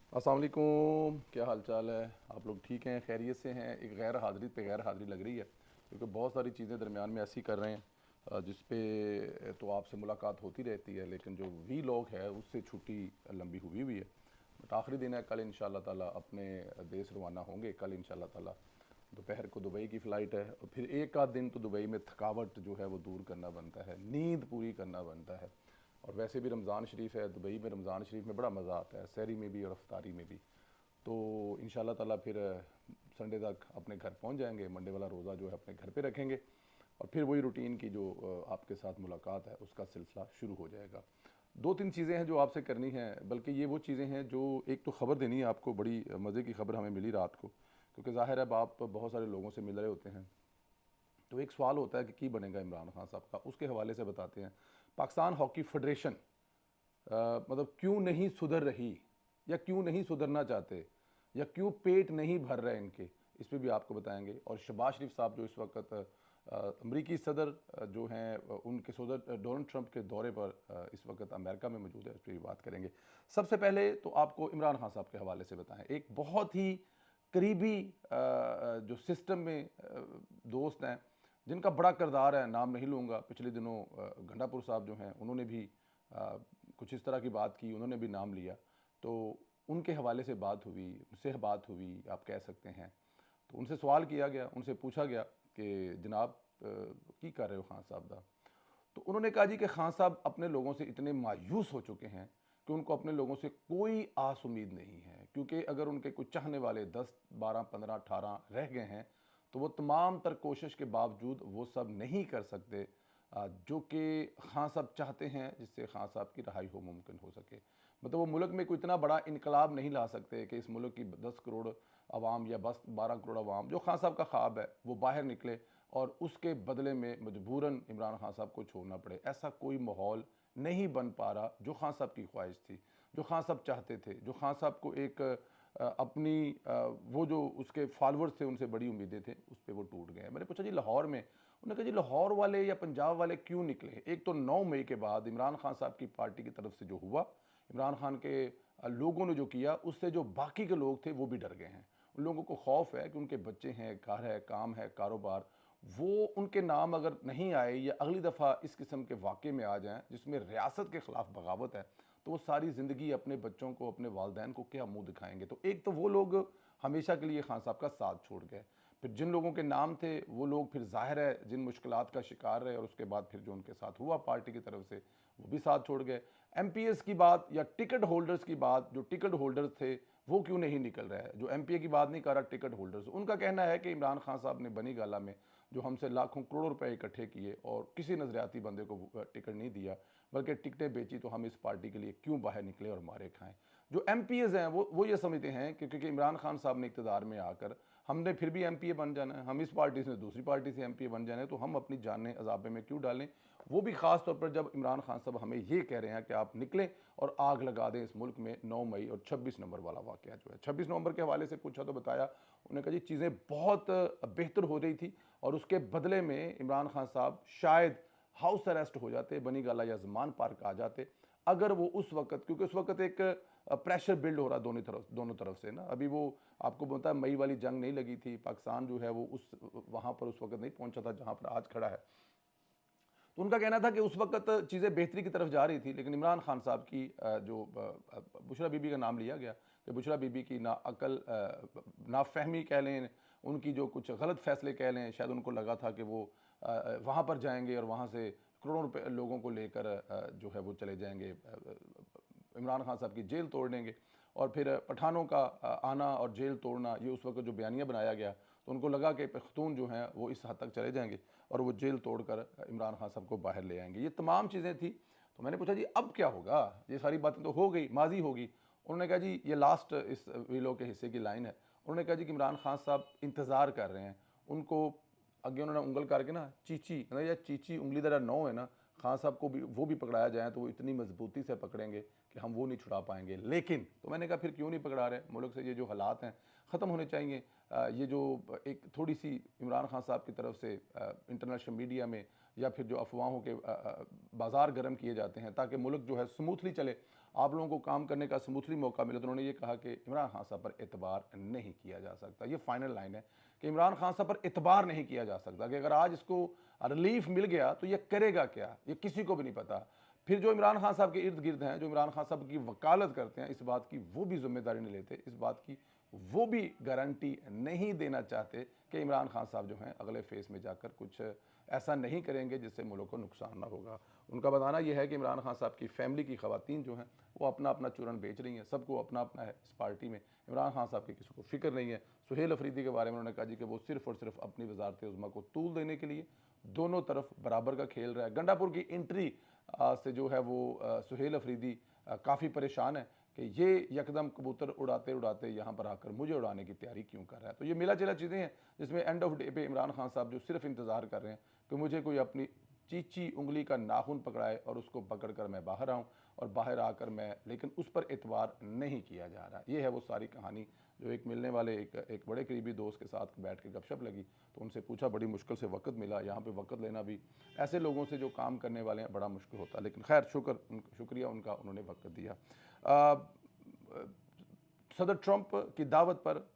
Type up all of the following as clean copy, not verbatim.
अस्सलाम वालेकुम, क्या हाल चाल है? आप लोग ठीक हैं, खैरियत से हैं? एक गैर हाज़िरी पे गैर हाज़िरी लग रही है क्योंकि बहुत सारी चीज़ें दरमियान में ऐसी कर रहे हैं जिस पे तो आपसे मुलाकात होती रहती है, लेकिन जो वी लॉग है उससे छुट्टी लंबी हुई हुई है। बट आखिरी दिन है, कल इंशाल्लाह ताला अपने देश रवाना होंगे। कल इंशाल्लाह ताला दोपहर को दुबई की फ़्लाइट है और फिर एक आध दिन तो दुबई में थकावट जो है वो दूर करना बनता है, नींद पूरी करना बनता है। और वैसे भी रमज़ान शरीफ है, दुबई में रमज़ान शरीफ में बड़ा मज़ा आता है, सहरी में भी और अफ्तारी में भी। तो इंशाल्लाह ताला फिर संडे तक अपने घर पहुंच जाएंगे, मंडे वाला रोज़ा जो है अपने घर पे रखेंगे और फिर वही रूटीन की जो आपके साथ मुलाकात है उसका सिलसिला शुरू हो जाएगा। दो तीन चीज़ें हैं जो आपसे करनी हैं, बल्कि ये वो चीज़ें हैं जो एक तो ख़बर देनी है आपको, बड़ी मज़े की खबर हमें मिली रात को, क्योंकि ज़ाहिर है अब आप बहुत सारे लोगों से मिल रहे होते हैं। तो एक सवाल होता है कि बनेगा इमरान खान साहब का, उसके हवाले से बताते हैं। पाकिस्तान हॉकी फेडरेशन मतलब क्यों नहीं सुधर रही, या क्यों नहीं सुधरना चाहते, या क्यों पेट नहीं भर रहे इनके, इस पे भी आपको बताएंगे। और शहबाज शरीफ साहब जो इस वक्त अमरीकी सदर जो हैं उनके सदर डोनाल्ड ट्रंप के दौरे पर इस वक्त अमेरिका में मौजूद है, उस पर भी बात करेंगे। सबसे पहले तो आपको इमरान खान साहब के हवाले से बताएं। एक बहुत ही करीबी जो सिस्टम में दोस्त हैं, जिनका बड़ा किरदार है, नाम नहीं लूँगा। पिछले दिनों गंडापुर साहब जो हैं उन्होंने भी कुछ इस तरह की बात की, उन्होंने भी नाम लिया, तो उनके हवाले से बात हुई, उनसे बात हुई आप कह सकते हैं। तो उनसे सवाल किया गया, उनसे पूछा गया कि जनाब की कर रहे हो खान साहब दा। तो उन्होंने कहा जी कि खान साहब अपने लोगों से इतने मायूस हो चुके हैं कि उनको अपने लोगों से कोई आस उम्मीद नहीं है, क्योंकि अगर उनके कुछ चाहने वाले 10 12 15 18 रह गए हैं तो वो तमाम तर कोशिश के बावजूद वो सब नहीं कर सकते जो कि खान साहब चाहते हैं, जिससे खान साहब की रहाई हो मुमकिन हो सके। मतलब वो मुल्क में कोई इतना बड़ा इनकलाब नहीं ला सकते कि इस मुल्क की 10 करोड़ आवाम या बस 12 करोड़ आवाम, जो खान साहब का ख्वाब है, वो बाहर निकले और उसके बदले में मजबूरन इमरान खान साहब को छोड़ना पड़े। ऐसा कोई माहौल नहीं बन पा रहा जो खान साहब की ख्वाहिश थी, जो खान साहब चाहते थे, जो खान साहब को एक अपनी वो जो उसके फॉलोअर्स थे उनसे बड़ी उम्मीदें थे, उस पर वो टूट गए। मैंने पूछा जी लाहौर में, उन्होंने कहा जी लाहौर वाले या पंजाब वाले क्यों निकले। एक तो 9 मई के बाद इमरान खान साहब की पार्टी की तरफ से जो हुआ, इमरान खान के लोगों ने जो किया, उससे जो बाकी के लोग थे वो भी डर गए हैं। उन लोगों को खौफ है कि उनके बच्चे हैं, घर है, काम है, कारोबार, वो उनके नाम अगर नहीं आए या अगली दफ़ा इस किस्म के वाक़े में आ जाएं जिसमें रियासत के ख़िलाफ़ बगावत है, तो वो सारी ज़िंदगी अपने बच्चों को, अपने वालदैन को क्या मुंह दिखाएंगे। तो एक तो वो लोग हमेशा के लिए खान साहब का साथ छोड़ गए। फिर जिन लोगों के नाम थे वो लोग फिर ज़ाहिर है जिन मुश्किलात का शिकार रहे, और उसके बाद फिर जो उनके साथ हुआ पार्टी की तरफ से, वो भी साथ छोड़ गए। एमपीएस की बात या टिकट होल्डर्स की बात, जो टिकट होल्डर्स थे वो क्यों नहीं निकल रहा है। जो एमपीए की बात नहीं कर रहा, टिकट होल्डर्स, उनका कहना है कि इमरान खान साहब ने बनी गाला में जो हमसे लाखों करोड़ों रुपए इकट्ठे किए और किसी नजरियाती बंदे को टिकट नहीं दिया, बल्कि टिकटें बेची, तो हम इस पार्टी के लिए क्यों बाहर निकले और मारे खाएं। जो एमपीएस हैं वो ये समझते हैं कि क्योंकि इमरान खान साहब ने इक़्तिदार में आकर हमने फिर भी एमपीए बन जाना है, हम इस पार्टी से दूसरी पार्टी से एमपीए बन जाना है, तो हम अपनी जानें अजाबे में क्यों डालें। वो भी ख़ास तौर पर जब इमरान खान साहब हमें ये कह रहे हैं कि आप निकलें और आग लगा दें इस मुल्क में। 9 मई और 26 नवंबर वाला वाक़या जो है, 26 नवंबर के हवाले से पूछा तो बताया, उन्होंने कहा जी चीज़ें बहुत बेहतर हो रही थी और उसके बदले में इमरान खान साहब शायद हाउस अरेस्ट हो जाते, बनी गाला या जमान पार्क आ जाते, अगर वो उस वक्त, क्योंकि उस वक्त एक प्रेशर बिल्ड हो रहा दोनों तरफ से ना। अभी वो आपको पता है मई वाली जंग नहीं लगी थी, पाकिस्तान जो है वो उस वहाँ पर उस वक्त नहीं पहुंचा था जहाँ पर आज खड़ा है। तो उनका कहना था कि उस वक्त चीज़ें बेहतरी की तरफ जा रही थी, लेकिन इमरान खान साहब की जो बुशरा बीबी का नाम लिया गया कि बुशरा बीबी की ना अकल, नाफहमी कह लें, उनकी जो कुछ गलत फैसले कह लें, शायद उनको लगा था कि वो वहाँ पर जाएंगे और वहाँ से करोड़ों रुपए लोगों को लेकर जो है वो चले जाएंगे, इमरान खान साहब की जेल तोड़ देंगे। और फिर पठानों का आना और जेल तोड़ना, ये उस वक्त जो बयानिया बनाया गया, तो उनको लगा कि पख्तून जो हैं वो इस हद तक चले जाएंगे और वो जेल तोड़कर इमरान खान साहब को बाहर ले आएंगे। ये तमाम चीज़ें थी। तो मैंने पूछा जी अब क्या होगा, ये सारी बातें तो हो गई, माजी होगी। उन्होंने कहा जी ये लास्ट इस वीलो के हिस्से की लाइन है। उन्होंने कहा जी कि इमरान खान साहब इंतज़ार कर रहे हैं, उनको आगे उन्होंने उंगल करके ना चीची, मतलब यार चीची उंगली दरा नौ है ना, खान साहब को भी वो भी पकड़ाया जाए तो वो इतनी मजबूती से पकड़ेंगे कि हम वो नहीं छुड़ा पाएंगे। लेकिन तो मैंने कहा फिर क्यों नहीं पकड़ा रहे, मुल्क से ये जो हालात हैं ख़त्म होने चाहिए। ये जो एक थोड़ी सी इमरान खान साहब की तरफ से इंटरनेशनल मीडिया में या फिर जो अफवाहों के बाज़ार गर्म किए जाते हैं ताकि मुल्क जो है स्मूथली चले, आप लोगों को काम करने का स्मूथली मौका मिला, तो उन्होंने ये कहा कि इमरान खान साहब पर एतबार नहीं किया जा सकता। ये फाइनल लाइन है कि इमरान खान साहब पर एतबार नहीं किया जा सकता, कि अगर आज इसको रिलीफ मिल गया तो ये करेगा क्या, ये किसी को भी नहीं पता। फिर जो इमरान खान साहब के इर्द गिर्द हैं, जो इमरान खान साहब की वकालत करते हैं, इस बात की वो भी जिम्मेदारी नहीं लेते, इस बात की वो भी गारंटी नहीं देना चाहते कि इमरान खान साहब जो हैं अगले फेज़ में जाकर कुछ ऐसा नहीं करेंगे जिससे मुल्क को नुकसान ना होगा। उनका बताना यह है कि इमरान खान साहब की फैमिली की ख़वातीन जो हैं वो अपना अपना चूरन बेच रही हैं, सबको अपना अपना है इस पार्टी में, इमरान खान साहब की किसी को फिक्र नहीं है। सुहेल अफरीदी के बारे में उन्होंने कहा जी कि वो सिर्फ़ और सिर्फ अपनी वजारत उज़्मा को तूल देने के लिए दोनों तरफ बराबर का खेल रहा है। गंडापुर की एंट्री से जो है वो सुहेल अफरीदी काफ़ी परेशान है कि ये यकदम कबूतर उड़ाते उड़ाते यहाँ पर आकर मुझे उड़ाने की तैयारी क्यों कर रहा है। तो ये मिला जुला चीज़ें हैं जिसमें एंड ऑफ डे पे इमरान खान साहब जो सिर्फ इंतज़ार कर रहे हैं कि मुझे कोई अपनी चीची उंगली का नाखून पकड़ाए और उसको पकड़ कर मैं बाहर आऊँ, और बाहर आकर मैं, लेकिन उस पर एतबार नहीं किया जा रहा। ये है वो सारी कहानी जो एक मिलने वाले एक बड़े करीबी दोस्त के साथ बैठ के गपशप लगी, तो उनसे पूछा, बड़ी मुश्किल से वक्त मिला। यहाँ पे वक्त लेना भी ऐसे लोगों से जो काम करने वाले हैं बड़ा मुश्किल होता है, लेकिन खैर शुक्रिया उनका, उन्होंने वक्त दिया। सदर ट्रंप की दावत पर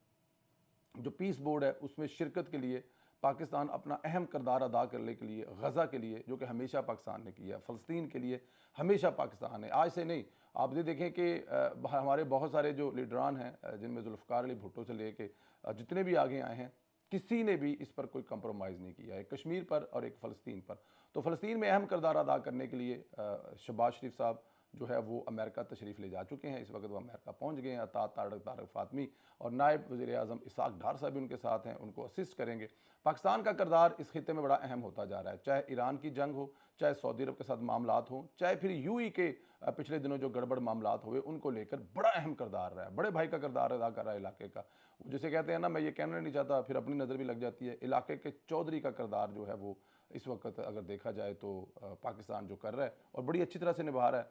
जो पीस बोर्ड है उसमें शिरकत के लिए पाकिस्तान अपना अहम किरदार अदा करने के लिए, गज़ा के लिए जो कि हमेशा पाकिस्तान ने किया, फ़लस्तीन के लिए हमेशा पाकिस्तान ने, आज से नहीं। आप ये देखें कि हमारे बहुत सारे जो लीडरान हैं, जिनमें जुल्फ़िकार अली भुट्टो से लेके जितने भी आगे आए हैं, किसी ने भी इस पर कोई कंप्रोमाइज़ नहीं किया है, कश्मीर पर और एक फ़लस्तीन पर। तो फ़लस्तीन में अहम किरदार अदा करने के लिए शहबाज शरीफ साहब जो है वो अमेरिका तशरीफ़ ले जा चुके हैं, इस वक्त वो अमेरिका पहुंच गए हैं। अता तारक फ़ातमी और नायब वज़ीर आज़म इसहाक़ डार साहब भी उनके साथ हैं, उनको असिस्ट करेंगे। पाकिस्तान का किरदार इस खित्ते में बड़ा अहम होता जा रहा है, चाहे ईरान की जंग हो, चाहे सऊदी अरब के साथ मामलात हों, चाहे फिर यूएई के पिछले दिनों जो गड़बड़ मामलात हुए उनको लेकर बड़ा अहम किरदार रहा है, बड़े भाई का किरदार अदा कर रहा है इलाके का। जिसे कहते हैं ना, मैं ये कहना नहीं चाहता, फिर अपनी नज़र भी लग जाती है, इलाके के चौधरी का किरदार जो है वो इस वक्त अगर देखा जाए तो पाकिस्तान जो कर रहा है और बड़ी अच्छी तरह से निभा रहा है।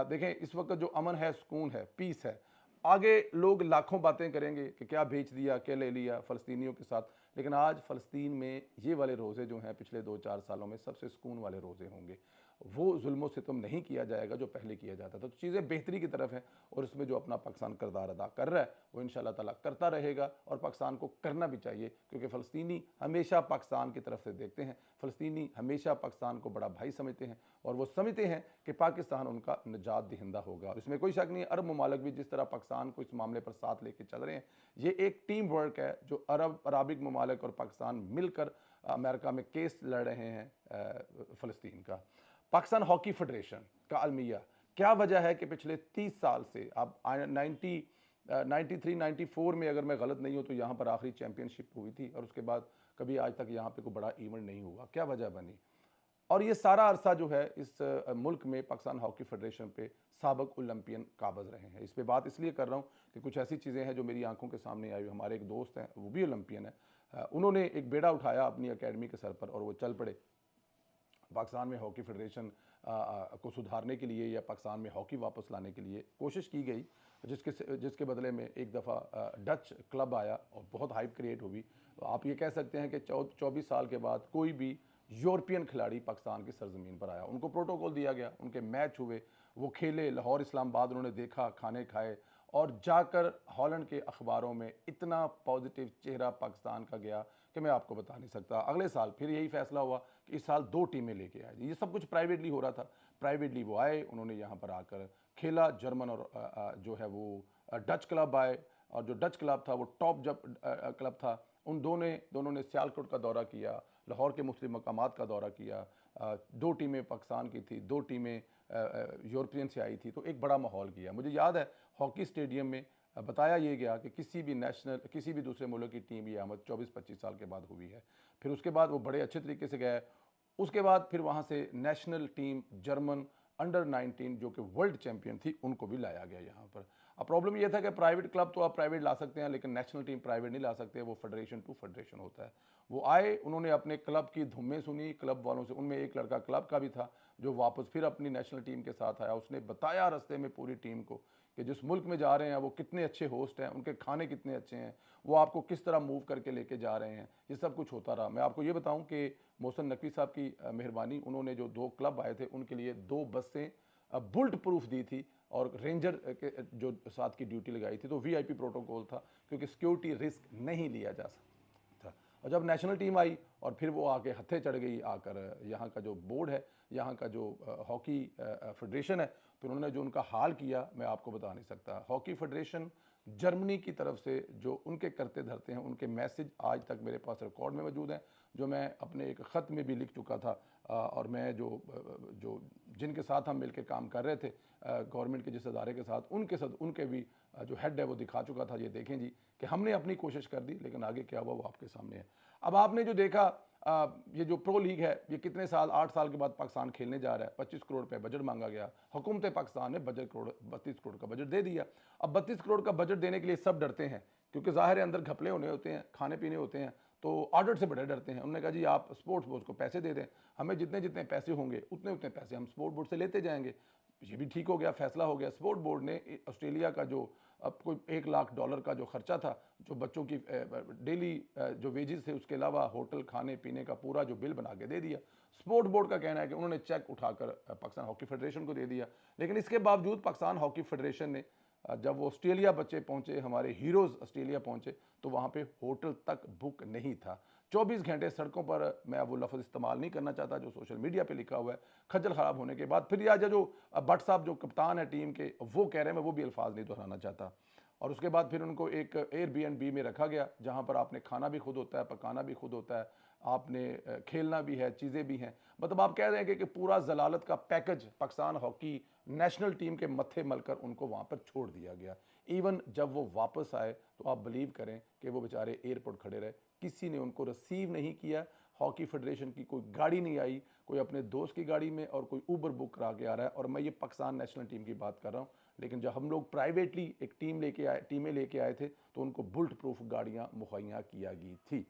देखें इस वक्त जो अमन है, सुकून है, पीस है, आगे लोग लाखों बातें करेंगे कि क्या बेच दिया, क्या ले लिया फ़लस्तीनियों के साथ, लेकिन आज फ़लस्तीन में ये वाले रोज़े जो हैं पिछले 2-4 सालों में सबसे सुकून वाले रोज़े होंगे। वो जुल्म सितम नहीं किया जाएगा जो पहले किया जाता था। तो चीज़ें बेहतरी की तरफ हैं और इसमें जो अपना पाकिस्तान किरदार अदा कर रहा है वो इंशाअल्लाह ताला करता रहेगा, और पाकिस्तान को करना भी चाहिए, क्योंकि फ़लस्तीनी हमेशा पाकिस्तान की तरफ से देखते हैं, फ़लस्तीनी हमेशा पाकिस्तान को बड़ा भाई समझते हैं और वो समझते हैं कि पाकिस्तान उनका निजात दहिंदा होगा। और इसमें कोई शक नहीं है, अरब ममालिक भी जिस तरह पाकिस्तान को इस मामले पर साथ लेके चल रहे हैं, ये एक टीम वर्क है जो अरबिक ममालिक और पाकिस्तान मिलकर अमेरिका में केस लड़ रहे हैं फ़लस्तीन का। पाकिस्तान हॉकी फेडरेशन का अलमिया, क्या वजह है कि पिछले 30 साल से, अब 93-94 में अगर मैं गलत नहीं हूँ तो यहाँ पर आखिरी चैम्पियनशिप हुई थी और उसके बाद कभी आज तक यहाँ पे कोई बड़ा इवेंट नहीं हुआ, क्या वजह बनी? और ये सारा अरसा जो है इस मुल्क में पाकिस्तान हॉकी फेडरेशन पे साबिक ओलंपियन काबज़ रहे हैं। इस पे बात इसलिए कर रहा हूँ कि कुछ ऐसी चीज़ें हैं जो मेरी आंखों के सामने आई। हमारे एक दोस्त हैं, वो भी ओलंपियन है, उन्होंने एक बेड़ा उठाया अपनी अकेडमी के सर पर और वो चल पड़े। पाकिस्तान में हॉकी फेडरेशन को सुधारने के लिए या पाकिस्तान में हॉकी वापस लाने के लिए कोशिश की गई, जिसके बदले में एक दफ़ा डच क्लब आया और बहुत हाइप क्रिएट हुई। आप ये कह सकते हैं कि 24 साल के बाद कोई भी यूरोपियन खिलाड़ी पाकिस्तान की सरजमीन पर आया, उनको प्रोटोकॉल दिया गया, उनके मैच हुए, वो खेले, लाहौर इस्लामाबाद उन्होंने देखा, खाने खाए, और जाकर हॉलैंड के अखबारों में इतना पॉजिटिव चेहरा पाकिस्तान का गया कि मैं आपको बता नहीं सकता। अगले साल फिर यही फैसला हुआ कि इस साल 2 टीमें लेके आए। ये सब कुछ प्राइवेटली हो रहा था, प्राइवेटली वो आए, उन्होंने यहाँ पर आकर खेला। जर्मन और जो है वो डच क्लब आए, और जो डच क्लब था वो टॉप जब क्लब था, उन दोनों ने सियालकोट का दौरा किया, लाहौर के मुख्तलिफ मकामात का दौरा किया। 2 टीमें पाकिस्तान की थी, 2 टीमें यूरोपियन से आई थी, तो एक बड़ा माहौल किया। मुझे याद है हॉकी स्टेडियम में बताया ये गया कि किसी भी दूसरे मुल्क की टीम ये आमद 24-25 साल के बाद हुई है। फिर उसके बाद वो बड़े अच्छे तरीके से गए। उसके बाद फिर वहाँ से नेशनल टीम जर्मन अंडर 19 जो कि वर्ल्ड चैंपियन थी, उनको भी लाया गया यहाँ पर। अब प्रॉब्लम ये था कि प्राइवेट क्लब तो आप प्राइवेट ला सकते हैं, लेकिन नेशनल टीम प्राइवेट नहीं ला सकते, वो फेडरेशन टू फेडरेशन होता है। वो आए, उन्होंने अपने क्लब की धुम्में सुनी क्लब वालों से, उनमें एक लड़का क्लब का भी था जो वापस फिर अपनी नेशनल टीम के साथ आया। उसने बताया रास्ते में पूरी टीम को कि जिस मुल्क में जा रहे हैं वो कितने अच्छे होस्ट हैं, उनके खाने कितने अच्छे हैं, वो आपको किस तरह मूव करके लेके जा रहे हैं, ये सब कुछ होता रहा। मैं आपको ये बताऊं कि मोहसिन नकवी साहब की मेहरबानी, उन्होंने जो 2 क्लब आए थे उनके लिए 2 बसें बुलेट प्रूफ दी थी, और रेंजर के जो साथ की ड्यूटी लगाई थी, तो वीआईपी प्रोटोकॉल था क्योंकि सिक्योरिटी रिस्क नहीं लिया जा सकता था। और जब नेशनल टीम आई और फिर वो आके हत्थे चढ़ गई आकर यहाँ का जो बोर्ड है, यहाँ का जो हॉकी फेडरेशन है, फिर उन्होंने जो उनका हाल किया मैं आपको बता नहीं सकता। हॉकी फेडरेशन जर्मनी की तरफ से जो उनके करते धरते हैं, उनके मैसेज आज तक मेरे पास रिकॉर्ड में मौजूद हैं, जो मैं अपने एक ख़त में भी लिख चुका था। और मैं जो जिनके साथ हम मिलकर काम कर रहे थे गवर्नमेंट के जिस अदारे के साथ, उनके भी जो हेड है वो दिखा चुका था। ये देखें जी कि हमने अपनी कोशिश कर दी, लेकिन आगे क्या हुआ वो आपके सामने है। अब आपने जो देखा ये जो प्रो लीग है, ये कितने साल, 8 साल के बाद पाकिस्तान खेलने जा रहा है। 25 करोड़ रुपए बजट मांगा गया, हुकूमत पाकिस्तान ने 32 करोड़ का बजट दे दिया। अब 32 करोड़ का बजट देने के लिए सब डरते हैं, क्योंकि ज़ाहिर है अंदर घपले होने होते हैं, खाने पीने होते हैं, तो ऑडिट से बड़े डरते हैं। उन्होंने कहा जी आप स्पोर्ट्स बोर्ड को पैसे दे दें, हमें जितने जितने पैसे होंगे उतने उतने पैसे हम स्पोर्ट्स बोर्ड से लेते जाएंगे। ये भी ठीक हो गया, फैसला हो गया। स्पोर्ट्स बोर्ड ने ऑस्ट्रेलिया का जो अब कोई $1 लाख का जो खर्चा था, जो बच्चों की डेली जो वेजेस थे, उसके अलावा होटल खाने पीने का पूरा जो बिल बना के दे दिया। स्पोर्ट्स बोर्ड का कहना है कि उन्होंने चेक उठाकर पाकिस्तान हॉकी फेडरेशन को दे दिया। लेकिन इसके बावजूद पाकिस्तान हॉकी फेडरेशन ने जब वो ऑस्ट्रेलिया बच्चे पहुंचे, हमारे हीरोज़ ऑस्ट्रेलिया पहुंचे, तो वहाँ पे होटल तक बुक नहीं था। 24 घंटे सड़कों पर, मैं वो लफ्ज़ इस्तेमाल नहीं करना चाहता जो सोशल मीडिया पे लिखा हुआ है, खज्जल ख़राब होने के बाद फिर आज जो भट्ट साहब जो कप्तान है टीम के, वो कह रहे हैं, मैं वो भी अल्फाज नहीं दोहराना चाहता। और उसके बाद फिर उनको एक एयरबीएनबी में रखा गया, जहाँ पर आपने खाना भी खुद होता है, पकाना भी खुद होता है, आपने खेलना भी है, चीज़ें भी हैं। मतलब आप कह रहे हैं कि पूरा जलालत का package Pakistan hockey national team के मत्थे मलकर उनको वहाँ पर छोड़ दिया गया। इवन जब वो वापस आए तो आप बिलीव करें कि वो बेचारे एयरपोर्ट खड़े रहे, किसी ने उनको रिसीव नहीं किया। हॉकी फेडरेशन की कोई गाड़ी नहीं आई, कोई अपने दोस्त की गाड़ी में और कोई ऊबर बुक करा के आ रहा है। और मैं ये पाकिस्तान नेशनल टीम की बात कर रहा हूँ। लेकिन जब हम लोग प्राइवेटली एक टीमें लेके आए थे, तो उनको बुलेट प्रूफ गाड़ियाँ मुहैया किया गई थी।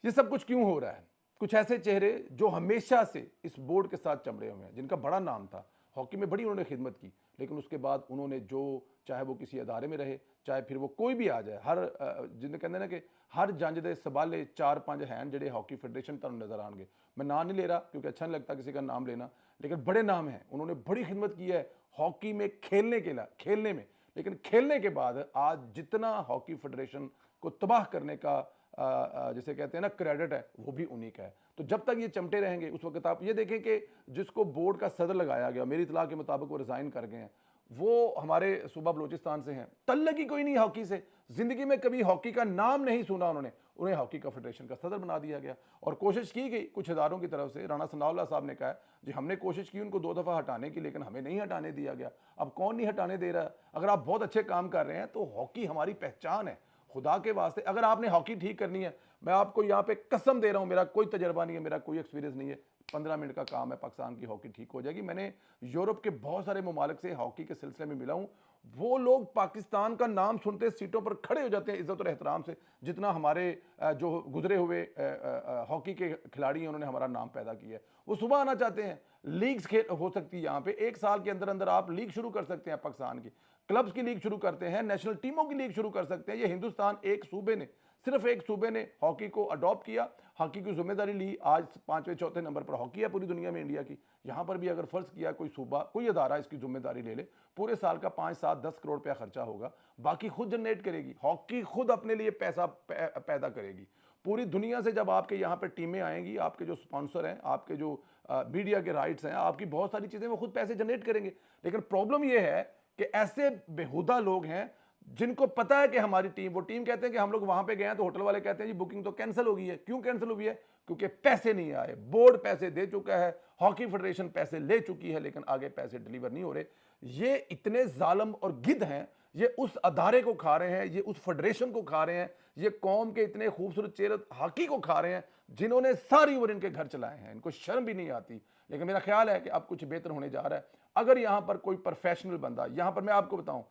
ये सब कुछ क्यों हो रहा है? कुछ ऐसे चेहरे जो हमेशा से इस बोर्ड के साथ चमड़े हुए हैं, जिनका बड़ा नाम था, हॉकी में बड़ी उन्होंने खिदमत की, लेकिन उसके बाद उन्होंने जो, चाहे वो किसी अदारे में रहे, चाहे फिर वो कोई भी आ जाए, जिन्हें कहते हैं ना कि हर जंज दे सबाले 4-5 हैं ਜਿਹੜੇ हॉकी फेडरेशन तुहानू नजर आएंगे। मैं नाम नहीं ले रहा क्योंकि अच्छा नहीं लगता किसी का नाम लेना, लेकिन बड़े नाम हैं। उन्होंने बड़ी खिदमत की है हॉकी में खेलने में। लेकिन खेलने के बाद आज जितना हॉकी फेडरेशन को तबाह करने का जिसे कहते हैं ना क्रेडिट है, वो भी उन्हीं का है। तो जब तक ये चमटे रहेंगे, उस वक्त आप ये देखें कि जिसको बोर्ड का सदर लगाया गया, मेरी इतला के मुताबिक वो रिजाइन कर गए हैं, वो हमारे सूबा बलोचिस्तान से हैं, तल्लक ही कोई नहीं हॉकी से, जिंदगी में कभी हॉकी का नाम नहीं सुना उन्होंने, उन्हें हॉकी का फेडरेशन का सदर बना दिया गया। और कोशिश की गई कुछ इदारों की तरफ से, राणा सनाउल्लाह साहब ने कहा जी हमने कोशिश की उनको 2 दफ़ा हटाने की, लेकिन हमें नहीं हटाने दिया गया। अब कौन नहीं हटाने दे रहा? अगर आप बहुत अच्छे काम कर रहे हैं तो हॉकी हमारी पहचान है। खुदा के वास्ते अगर आपने हॉकी ठीक करनी है, मैं आपको यहाँ पे कसम दे रहा हूँ, मेरा कोई तजर्बा नहीं है, मेरा कोई एक्सपीरियंस नहीं है, 15 मिनट का काम है, पाकिस्तान की हॉकी ठीक हो जाएगी। मैंने यूरोप के बहुत सारे ममालिक से हॉकी के सिलसिले में मिला हूँ, वो लोग पाकिस्तान का नाम सुनते सीटों पर खड़े हो जाते हैं इज्जत और एहतराम से, जितना हमारे जो गुजरे हुए हॉकी के खिलाड़ी हैं उन्होंने हमारा नाम पैदा किया है। वो सुबह आना चाहते हैं, लीग्स खेल हो सकती है यहाँ पे, 1 साल के अंदर अंदर आप लीग शुरू कर सकते हैं, पाकिस्तान की क्लब्स की लीग शुरू करते हैं, नेशनल टीमों की लीग शुरू कर सकते हैं। ये हिंदुस्तान सिर्फ एक सूबे ने हॉकी को अडॉप्ट किया, हॉकी की जिम्मेदारी ली। आज 5वें 4थे नंबर पर हॉकी है पूरी दुनिया में, इंडिया की। यहाँ पर भी अगर फर्ज किया कोई सूबा, कोई अदारा इसकी जिम्मेदारी ले ले, पूरे साल का 5, 7, 10 करोड़ रुपया खर्चा होगा, बाकी खुद जनरेट करेगी हॉकी, खुद अपने लिए पैसा पैदा करेगी पूरी दुनिया से। जब आपके यहाँ पे टीमें आएंगी, आपके जो स्पॉन्सर हैं, आपके जो मीडिया के राइट्स हैं, आपकी बहुत सारी चीज़ें वो खुद पैसे जनरेट करेंगे। लेकिन प्रॉब्लम ये है कि ऐसे बेहुदा लोग हैं जिनको पता है कि हमारी टीम, वो टीम कहते हैं कि हम लोग वहां पे गए हैं, तो होटल वाले कहते हैं जी बुकिंग तो कैंसिल हो गई है। क्यों कैंसिल हुई है? क्योंकि पैसे नहीं आए। बोर्ड पैसे दे चुका है, हॉकी फेडरेशन पैसे ले चुकी है, लेकिन आगे पैसे डिलीवर नहीं हो रहे। ये इतने जालिम और गिद्ध हैं, ये उस अदारे को खा रहे हैं, ये उस फेडरेशन को खा रहे हैं, ये कौम के इतने खूबसूरत चेहरे हॉकी को खा रहे हैं, जिन्होंने सारी उम्र इनके घर चलाए हैं, इनको शर्म भी नहीं आती। लेकिन मेरा ख्याल है कि अब कुछ बेहतर होने जा रहा है। अगर यहां पर कोई प्रोफेशनल बंदा, यहां पर मैं आपको बताऊं,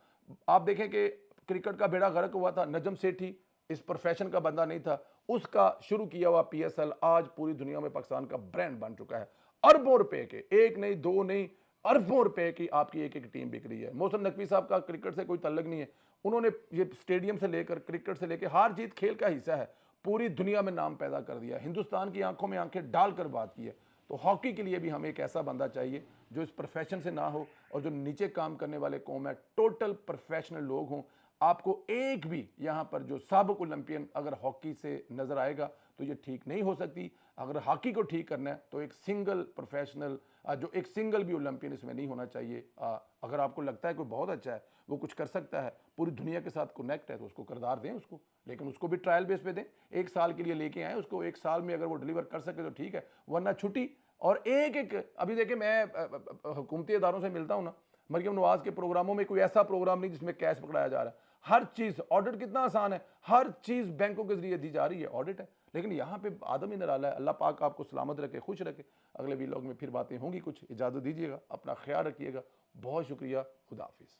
आप देखें कि क्रिकेट का बेड़ा गर्क हुआ था, नजम सेठी इस प्रोफेशन का बंदा नहीं था, उसका शुरू किया हुआ पीएसएल आज पूरी दुनिया में पाकिस्तान का ब्रांड बन चुका है। अरबों रुपए के, एक नहीं दो नहीं, अरबों रुपए की आपकी एक टीम बिक रही है। मोहसिन नकवी साहब का क्रिकेट से कोई तल्लक नहीं है, उन्होंने ये स्टेडियम से लेकर, क्रिकेट से लेकर, हार जीत खेल का हिस्सा है, पूरी दुनिया में नाम पैदा कर दिया, हिंदुस्तान की आंखों में आंखें डालकर बात की है। तो हॉकी के लिए भी हमें एक ऐसा बंदा चाहिए जो इस प्रोफेशन से ना हो, और जो नीचे काम करने वाले कौम है टोटल प्रोफेशनल लोग हों। आपको एक भी यहाँ पर जो साबिक ओलंपियन अगर हॉकी से नज़र आएगा तो ये ठीक नहीं हो सकती। अगर हॉकी को ठीक करना है तो एक सिंगल प्रोफेशनल, जो एक सिंगल भी ओलंपियन इसमें नहीं होना चाहिए। अगर आपको लगता है कोई बहुत अच्छा है, वो कुछ कर सकता है, पूरी दुनिया के साथ कनेक्ट है, तो उसको किरदार दें उसको, लेकिन उसको भी ट्रायल बेस पे दें। एक साल के लिए लेके आए उसको, एक साल में अगर वो डिलीवर कर सके तो ठीक है, वरना छुट्टी। और एक एक अभी देखिए, मैं हुकूमती इदारों से मिलता हूँ ना, मरियम नवाज के प्रोग्रामों में कोई ऐसा प्रोग्राम नहीं जिसमें कैश पकड़ाया जा रहा है। हर चीज़ ऑडिट कितना आसान है, हर चीज़ बैंकों के जरिए दी जा रही है, ऑडिट है। लेकिन यहाँ पे आदम ही निराला है। अल्लाह पाक आपको सलामत रखे, खुश रखे। अगले वीलॉग में फिर बातें होंगी कुछ। इजाज़त दीजिएगा, अपना ख्याल रखिएगा। बहुत शुक्रिया, खुदा हाफिज़।